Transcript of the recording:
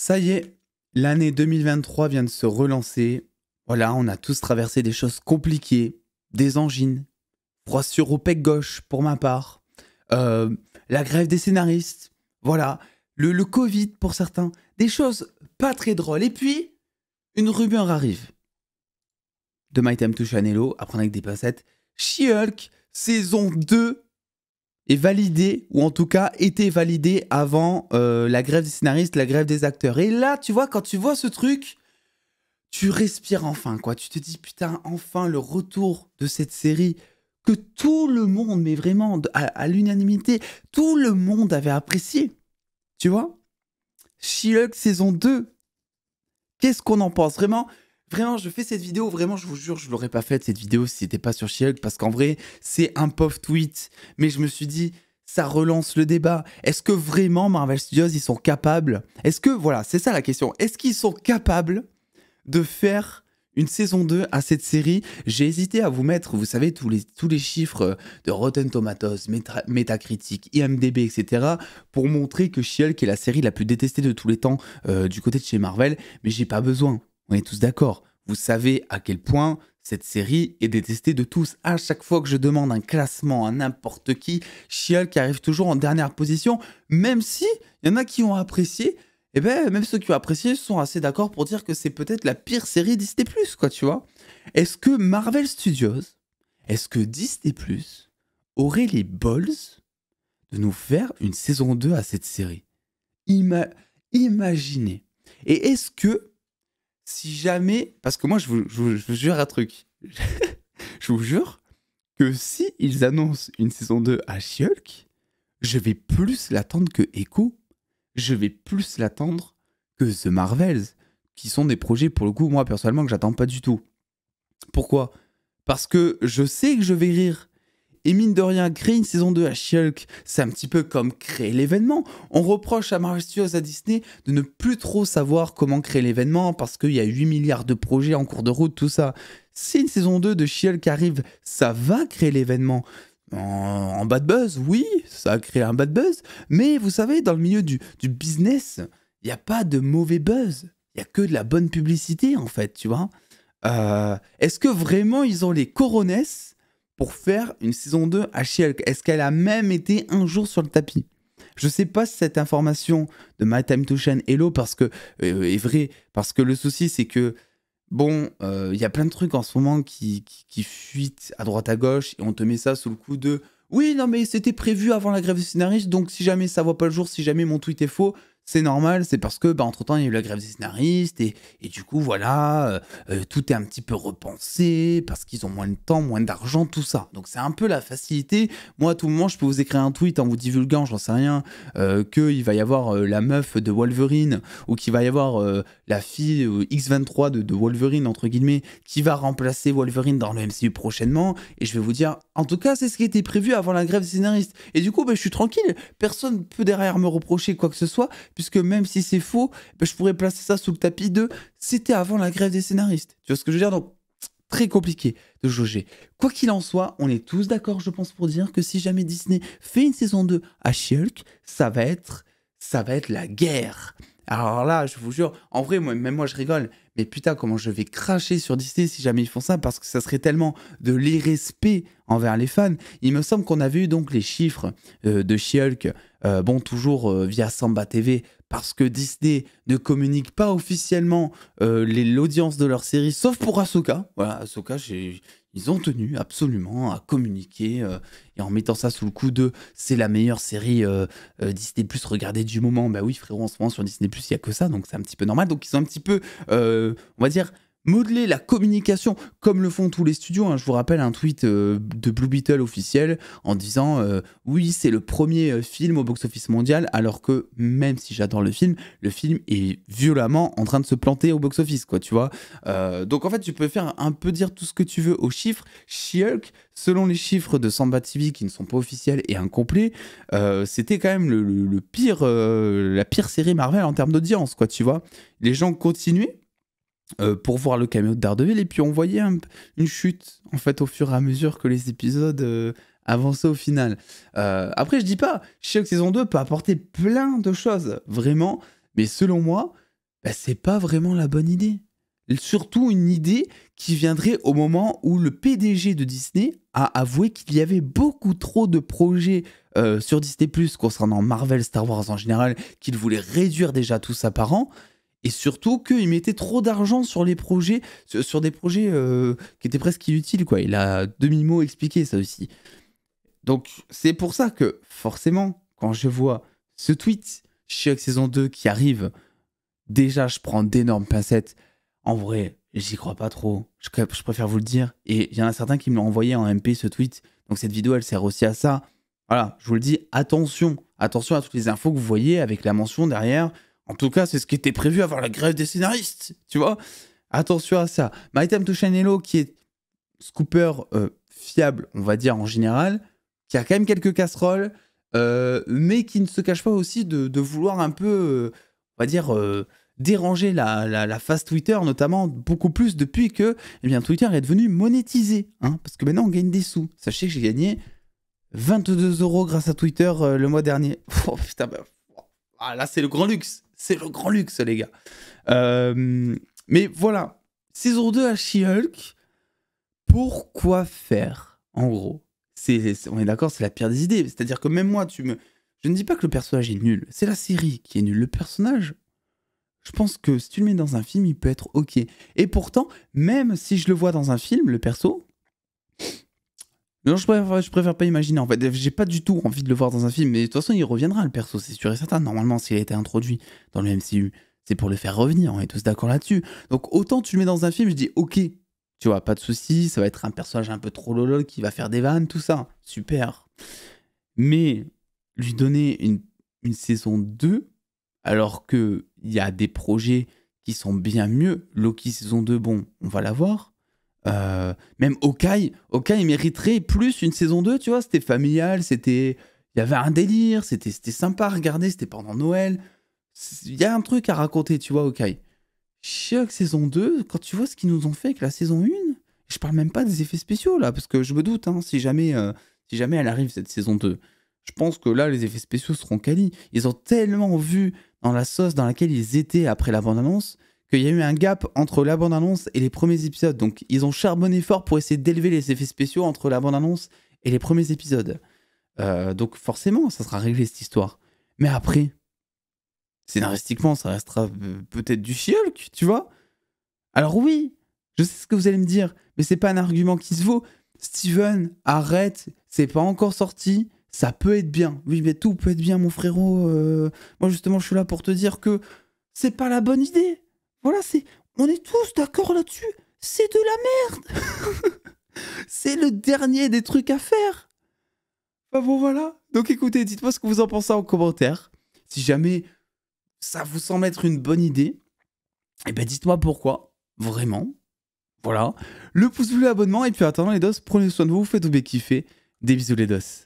Ça y est, l'année 2023 vient de se relancer. Voilà, on a tous traversé des choses compliquées, des angines, froissure au pec gauche pour ma part, euh, la grève des scénaristes, voilà, le Covid pour certains, des choses pas très drôles. Et puis, une rumeur arrive de My Time to Shine Hello, à prendre avec des pincettes. She-Hulk, saison 2 est validée, ou en tout cas était validée avant la grève des scénaristes, la grève des acteurs. Et là, tu vois, quand tu vois ce truc, tu respires enfin, quoi. Tu te dis, putain, enfin le retour de cette série que tout le monde, mais vraiment à l'unanimité, tout le monde avait apprécié. Tu vois, She-Hulk saison 2. Qu'est-ce qu'on en pense? Vraiment, vraiment, je fais cette vidéo, vraiment, je vous jure, je l'aurais pas faite cette vidéo si c'était pas sur She-Hulk, parce qu'en vrai, c'est un pauvre tweet. Mais je me suis dit, ça relance le débat. Est-ce que vraiment Marvel Studios, ils sont capables? Est-ce que, voilà, c'est ça la question. Est-ce qu'ils sont capables de faire une saison 2 à cette série? J'ai hésité à vous mettre, vous savez, tous les chiffres de Rotten Tomatoes, Metacritic, IMDb, etc. pour montrer que She-Hulk est la série la plus détestée de tous les temps du côté de chez Marvel. Mais j'ai pas besoin. On est tous d'accord. Vous savez à quel point cette série est détestée de tous. À chaque fois que je demande un classement à n'importe qui, She-Hulk arrive toujours en dernière position, même si il y en a qui ont apprécié. Et ben, même ceux qui ont apprécié sont assez d'accord pour dire que c'est peut-être la pire série Disney+, quoi, tu vois. Est-ce que Marvel Studios, est-ce que Disney+, aurait les balls de nous faire une saison 2 à cette série? Imaginez. Et est-ce que, si jamais... Parce que moi, je vous jure un truc. Je vous jure que si ils annoncent une saison 2 à She-Hulk, je vais plus l'attendre que Echo. Je vais plus l'attendre que The Marvels, qui sont des projets, pour le coup, moi, personnellement, que j'attends pas du tout. Pourquoi? Parce que je sais que je vais rire. Et mine de rien, créer une saison 2 à She-Hulk, c'est un petit peu comme créer l'événement. On reproche à Marvel Studios, à Disney, de ne plus trop savoir comment créer l'événement, parce qu'il y a 8 milliards de projets en cours de route, tout ça. Si une saison 2 de She-Hulk arrive, ça va créer l'événement. En bad buzz, oui, ça a créé un bad buzz, mais vous savez, dans le milieu du business, il n'y a pas de mauvais buzz, il n'y a que de la bonne publicité, en fait, tu vois. Est-ce que vraiment ils ont les coronesses pour faire une saison 2 à She-Hulk? Est-ce qu'elle a même été un jour sur le tapis? Je sais pas si cette information de My Time to Shine Hello est vraie, parce que le souci c'est que bon, il y a plein de trucs en ce moment qui fuitent à droite à gauche et on te met ça sous le coup de oui, non, mais c'était prévu avant la grève des scénaristes, donc si jamais ça voit pas le jour, si jamais mon tweet est faux, c'est normal, c'est parce que, bah, entre-temps, il y a eu la grève des scénaristes et du coup, voilà, tout est un petit peu repensé parce qu'ils ont moins de temps, moins d'argent, tout ça. Donc, c'est un peu la facilité. Moi, à tout moment, je peux vous écrire un tweet en vous divulguant, j'en sais rien, qu'il va y avoir la meuf de Wolverine ou qu'il va y avoir la fille X23 de Wolverine, entre guillemets, qui va remplacer Wolverine dans le MCU prochainement. Et je vais vous dire, en tout cas, c'est ce qui était prévu avant la grève des scénaristes. Et du coup, bah, je suis tranquille. Personne ne peut derrière me reprocher quoi que ce soit, puisque même si c'est faux, bah, je pourrais placer ça sous le tapis de c'était avant la grève des scénaristes. Tu vois ce que je veux dire? Donc, très compliqué de jauger. Quoi qu'il en soit, on est tous d'accord, je pense, pour dire que si jamais Disney fait une saison 2 à She-Hulk, ça va être la guerre. Alors là, je vous jure, en vrai, même moi, je rigole. Mais putain, comment je vais cracher sur Disney si jamais ils font ça, parce que ça serait tellement de l'irrespect envers les fans. Il me semble qu'on avait eu donc les chiffres de She-Hulk, bon, toujours via Samba TV, parce que Disney ne communique pas officiellement l'audience de leur série, sauf pour Ahsoka. Voilà, Ahsoka, ils ont tenu absolument à communiquer et en mettant ça sous le coup de c'est la meilleure série Disney Plus regardée du moment. Bah oui, frérot, en ce moment sur Disney Plus, il n'y a que ça, donc c'est un petit peu normal. Donc ils ont un petit peu, on va dire, modeler la communication comme le font tous les studios, hein. Je vous rappelle un tweet de Blue Beetle officiel en disant oui, c'est le premier film au box-office mondial, alors que même si j'adore le film est violemment en train de se planter au box-office, quoi, tu vois. Donc en fait, tu peux faire un peu dire tout ce que tu veux aux chiffres. She-Hulk, selon les chiffres de Samba TV qui ne sont pas officiels et incomplets, c'était quand même le pire, la pire série Marvel en termes d'audience, quoi, tu vois. Les gens continuaient pour voir le caméo de Daredevil, et puis on voyait une chute en fait au fur et à mesure que les épisodes avançaient au final. Après, je dis pas, She-Hulk saison 2 peut apporter plein de choses, vraiment, mais selon moi, bah, c'est pas vraiment la bonne idée. Surtout une idée qui viendrait au moment où le PDG de Disney a avoué qu'il y avait beaucoup trop de projets sur Disney Plus concernant Marvel, Star Wars en général, qu'il voulait réduire déjà tout ça par an, et surtout qu'il mettait trop d'argent sur les projets, sur des projets qui étaient presque inutiles, quoi. Il a demi-mot expliqué ça aussi. Donc c'est pour ça que forcément, quand je vois ce tweet She-Hulk saison 2 qui arrive, déjà je prends d'énormes pincettes. En vrai, j'y crois pas trop. Je préfère vous le dire. Et il y en a certains qui me l'ont envoyé en MP ce tweet. Donc cette vidéo, elle sert aussi à ça. Voilà, je vous le dis, attention. Attention à toutes les infos que vous voyez avec la mention derrière. En tout cas, c'est ce qui était prévu avant la grève des scénaristes. Tu vois? Attention à ça. My Time to Shine Hello, qui est scooper fiable, on va dire en général, qui a quand même quelques casseroles, mais qui ne se cache pas aussi de vouloir un peu, on va dire, déranger la face Twitter, notamment beaucoup plus depuis que eh bien, Twitter est devenu monétisé. Hein, parce que maintenant, on gagne des sous. Sachez que j'ai gagné 22 € grâce à Twitter le mois dernier. Oh, putain, bah, ah, là, c'est le grand luxe. C'est le grand luxe, les gars. Mais voilà. Saison 2 à She-Hulk. Pourquoi faire, en gros? On est d'accord, c'est la pire des idées. C'est-à-dire que même moi, je ne dis pas que le personnage est nul. C'est la série qui est nulle. Le personnage, je pense que si tu le mets dans un film, il peut être ok. Et pourtant, même si je le vois dans un film, le perso... Non, je préfère pas imaginer. En fait, j'ai pas du tout envie de le voir dans un film. Mais de toute façon, il reviendra, le perso, c'est sûr et certain. Normalement, s'il a été introduit dans le MCU, c'est pour le faire revenir. On est tous d'accord là-dessus. Donc, autant tu le mets dans un film, je dis ok. Tu vois, pas de souci, ça va être un personnage un peu trop lolol qui va faire des vannes, tout ça. Super. Mais lui donner une saison 2, alors qu'il y a des projets qui sont bien mieux. Loki saison 2, bon, on va la voir. Même Hawkeye mériterait plus une saison 2, tu vois. C'était familial, il y avait un délire, c'était sympa à regarder, c'était pendant Noël. Il y a un truc à raconter, tu vois, Hawkeye. She-Hulk saison 2, quand tu vois ce qu'ils nous ont fait avec la saison 1, je parle même pas des effets spéciaux là, parce que je me doute, hein, si jamais elle arrive cette saison 2, je pense que là les effets spéciaux seront quali. Ils ont tellement vu dans la sauce dans laquelle ils étaient après la bande-annonce qu'il y a eu un gap entre la bande-annonce et les premiers épisodes. Donc ils ont charbonné fort pour essayer d'élever les effets spéciaux entre la bande-annonce et les premiers épisodes. Donc forcément, ça sera réglé cette histoire. Mais après, scénaristiquement, ça restera peut-être du She-Hulk, tu vois. Alors oui, je sais ce que vous allez me dire, mais c'est pas un argument qui se vaut. Steven, arrête, c'est pas encore sorti, ça peut être bien. Oui, mais tout peut être bien, mon frérot. Moi, justement, je suis là pour te dire que c'est pas la bonne idée. Voilà, on est tous d'accord là-dessus. C'est de la merde. C'est le dernier des trucs à faire. Bah bon, voilà. Donc écoutez, dites-moi ce que vous en pensez en commentaire. Si jamais ça vous semble être une bonne idée, eh ben dites-moi pourquoi. Vraiment. Voilà. Le pouce bleu, l'abonnement, et puis attendant les dos, prenez soin de vous, faites-vous kiffer. Des bisous les dos.